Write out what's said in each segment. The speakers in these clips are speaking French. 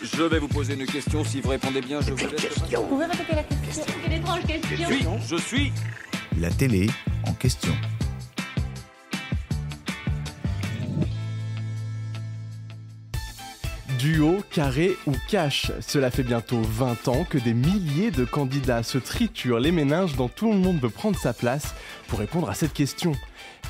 Je vais vous poser une question. Si vous répondez bien, je vous laisse. Vous pouvez répéter la question? Quelle étrange question. Je suis. La télé en question. Duo, carré ou cash, cela fait bientôt 20 ans que des milliers de candidats se triturent les méninges dont tout le monde veut prendre sa place pour répondre à cette question.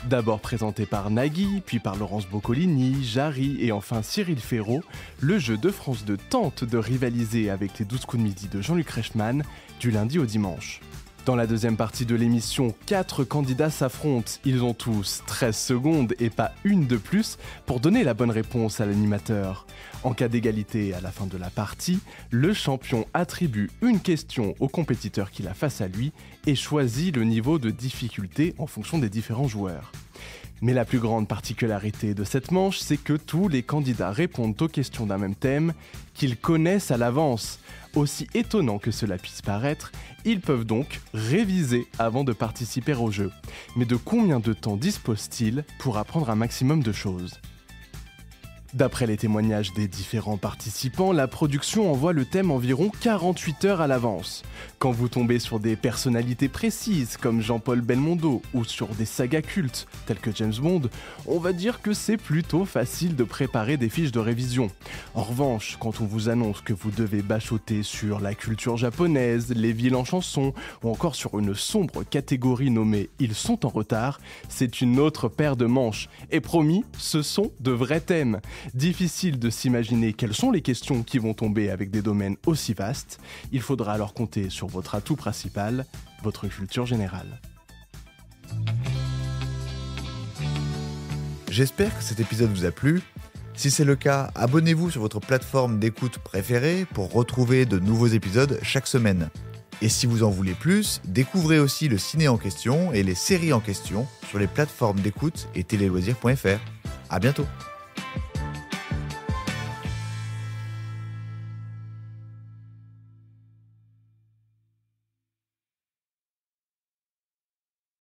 D'abord présenté par Nagui, puis par Laurence Boccolini, Jarry et enfin Cyril Ferraud, le jeu de France 2 tente de rivaliser avec les 12 coups de midi de Jean-Luc Reichmann du lundi au dimanche. Dans la deuxième partie de l'émission, 4 candidats s'affrontent. Ils ont tous 13 secondes et pas une de plus pour donner la bonne réponse à l'animateur. En cas d'égalité à la fin de la partie, le champion attribue une question au compétiteur qui l'a face à lui et choisit le niveau de difficulté en fonction des différents joueurs. Mais la plus grande particularité de cette manche, c'est que tous les candidats répondent aux questions d'un même thème qu'ils connaissent à l'avance. Aussi étonnant que cela puisse paraître, ils peuvent donc réviser avant de participer au jeu. Mais de combien de temps disposent-ils pour apprendre un maximum de choses ? D'après les témoignages des différents participants, la production envoie le thème environ 48 heures à l'avance. Quand vous tombez sur des personnalités précises comme Jean-Paul Belmondo ou sur des sagas cultes telles que James Bond, on va dire que c'est plutôt facile de préparer des fiches de révision. En revanche, quand on vous annonce que vous devez bachoter sur la culture japonaise, les villes en chanson ou encore sur une sombre catégorie nommée « Ils sont en retard », c'est une autre paire de manches. Et promis, ce sont de vrais thèmes. Difficile de s'imaginer quelles sont les questions qui vont tomber avec des domaines aussi vastes. Il faudra alors compter sur votre atout principal, votre culture générale. J'espère que cet épisode vous a plu. Si c'est le cas, abonnez-vous sur votre plateforme d'écoute préférée pour retrouver de nouveaux épisodes chaque semaine. Et si vous en voulez plus, découvrez aussi le ciné en question et les séries en question sur les plateformes d'écoute et téléloisirs.fr. À bientôt.